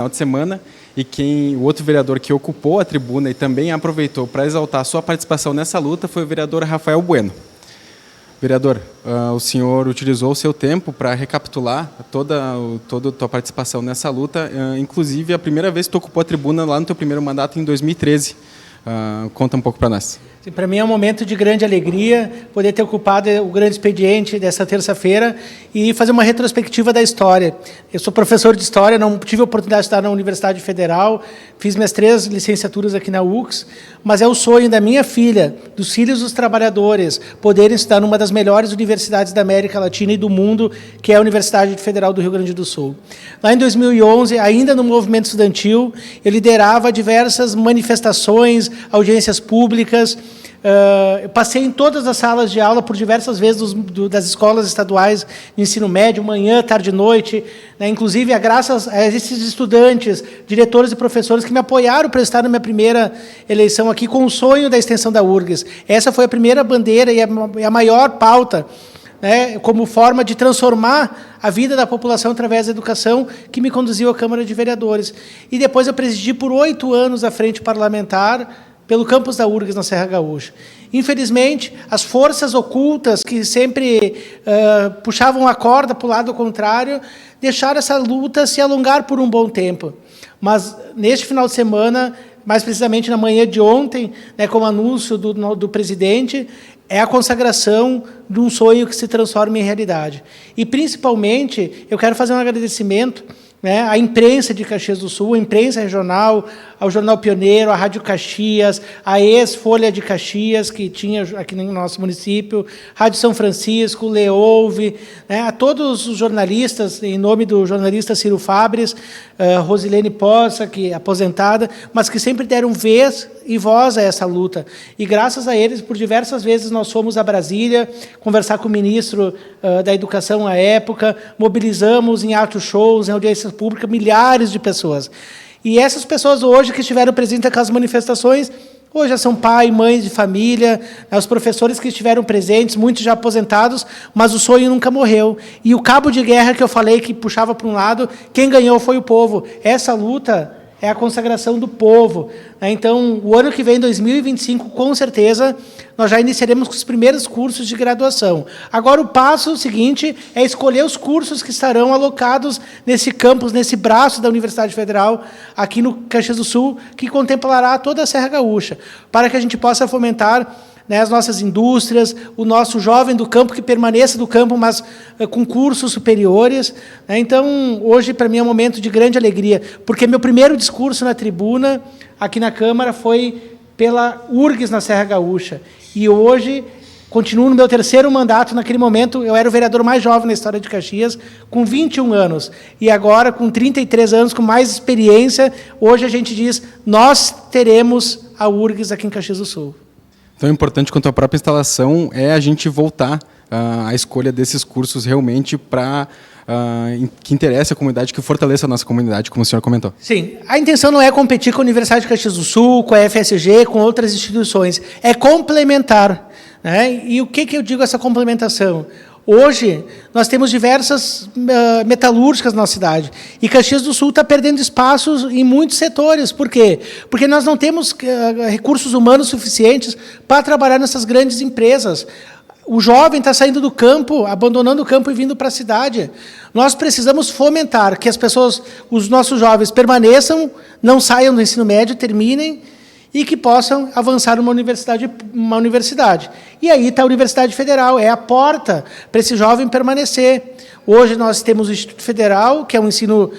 final de semana, e o outro vereador que ocupou a tribuna e também aproveitou para exaltar a sua participação nessa luta foi o vereador Rafael Bueno. Vereador, o senhor utilizou o seu tempo para recapitular toda a tua participação nessa luta, inclusive a primeira vez que tu ocupou a tribuna lá no teu primeiro mandato em 2013. Conta um pouco para nós. Para mim é um momento de grande alegria poder ter ocupado o grande expediente dessa terça-feira e fazer uma retrospectiva da história. Eu sou professor de História, não tive a oportunidade de estudar na Universidade Federal, fiz minhas 3 licenciaturas aqui na UX, mas é o sonho da minha filha, dos filhos dos trabalhadores, poderem estudar numa das melhores universidades da América Latina e do mundo, que é a Universidade Federal do Rio Grande do Sul. Lá em 2011, ainda no movimento estudantil, eu liderava diversas manifestações, audiências públicas. Eu passei em todas as salas de aula por diversas vezes das escolas estaduais de ensino médio, manhã, tarde e noite, né? Inclusive, graças a esses estudantes, diretores e professores que me apoiaram para estar na minha primeira eleição aqui com o sonho da extensão da URGS. Essa foi a primeira bandeira e a maior pauta, né, como forma de transformar a vida da população através da educação, que me conduziu à Câmara de Vereadores. E depois eu presidi por 8 anos a frente parlamentar pelo campus da URGS, na Serra Gaúcha. Infelizmente, as forças ocultas que sempre puxavam a corda para o lado contrário, deixaram essa luta se alongar por um bom tempo. Mas, neste final de semana, mais precisamente na manhã de ontem, né, como anúncio do presidente, é a consagração de um sonho que se transforma em realidade. E, principalmente, eu quero fazer um agradecimento, né, à imprensa de Caxias do Sul, à imprensa regional, ao Jornal Pioneiro, à Rádio Caxias, à ex-Folha de Caxias, que tinha aqui no nosso município, Rádio São Francisco, Leouve, né, a todos os jornalistas, em nome do jornalista Ciro Fabres, Rosilene Poça, que é aposentada, mas que sempre deram vez e voz a essa luta. E, graças a eles, por diversas vezes, nós fomos a Brasília conversar com o ministro da Educação à época, mobilizamos em atos shows, em audiências públicas, milhares de pessoas. E essas pessoas hoje que estiveram presentes naquelas manifestações, hoje já são pai, mães de família, os professores que estiveram presentes, muitos já aposentados, mas o sonho nunca morreu. E o cabo de guerra que eu falei, que puxava para um lado, quem ganhou foi o povo. Essa luta é a consagração do povo. Então, o ano que vem, 2025, com certeza, nós já iniciaremos com os primeiros cursos de graduação. Agora, o passo seguinte é escolher os cursos que estarão alocados nesse campus, nesse braço da Universidade Federal, aqui no Caxias do Sul, que contemplará toda a Serra Gaúcha, para que a gente possa fomentar, né, as nossas indústrias, o nosso jovem do campo, que permaneça do campo, mas com cursos superiores. Né? Então, hoje, para mim, é um momento de grande alegria, porque meu primeiro discurso na tribuna, aqui na Câmara, foi pela URGS na Serra Gaúcha. E hoje, continuo no meu 3º mandato. Naquele momento, eu era o vereador mais jovem na história de Caxias, com 21 anos. E agora, com 33 anos, com mais experiência, hoje a gente diz, nós teremos a URGS aqui em Caxias do Sul. Tão importante quanto a própria instalação é a gente voltar à escolha desses cursos realmente para que interesse a comunidade, que fortaleça a nossa comunidade, como o senhor comentou. Sim, a intenção não é competir com a Universidade de Caxias do Sul, com a FSG, com outras instituições, é complementar. Né? E o que eu digo essa complementação? Hoje, nós temos diversas metalúrgicas na nossa cidade. E Caxias do Sul está perdendo espaços em muitos setores. Por quê? Porque nós não temos recursos humanos suficientes para trabalhar nessas grandes empresas. O jovem está saindo do campo, abandonando o campo e vindo para a cidade. Nós precisamos fomentar que as pessoas, os nossos jovens, permaneçam, não saiam do ensino médio, terminem, e que possam avançar numa universidade. E aí está a Universidade Federal, é a porta para esse jovem permanecer. Hoje nós temos o Instituto Federal, que é um ensino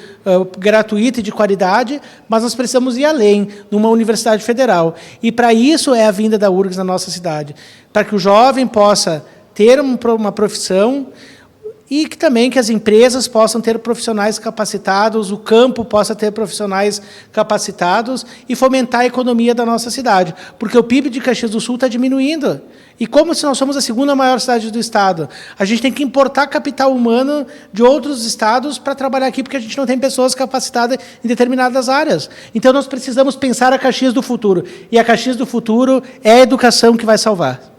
gratuito e de qualidade, mas nós precisamos ir além, numa Universidade Federal. E para isso é a vinda da URGS na nossa cidade, para que o jovem possa ter uma profissão, e que também que as empresas possam ter profissionais capacitados, o campo possa ter profissionais capacitados e fomentar a economia da nossa cidade. Porque o PIB de Caxias do Sul está diminuindo. E como se nós somos a 2ª maior cidade do estado, a gente tem que importar capital humano de outros estados para trabalhar aqui, porque a gente não tem pessoas capacitadas em determinadas áreas. Então, nós precisamos pensar a Caxias do futuro. E a Caxias do futuro é a educação que vai salvar.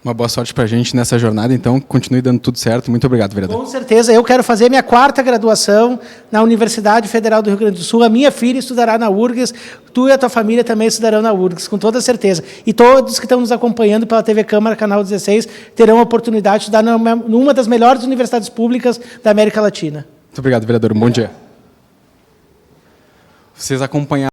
Uma boa sorte para a gente nessa jornada, então. Continue dando tudo certo. Muito obrigado, vereador. Com certeza. Eu quero fazer minha 4ª graduação na Universidade Federal do Rio Grande do Sul. A minha filha estudará na URGS. Tu e a tua família também estudarão na URGS, com toda certeza. E todos que estão nos acompanhando pela TV Câmara, Canal 16, terão a oportunidade de estudar numa das melhores universidades públicas da América Latina. Muito obrigado, vereador. Um bom dia. Vocês acompanharam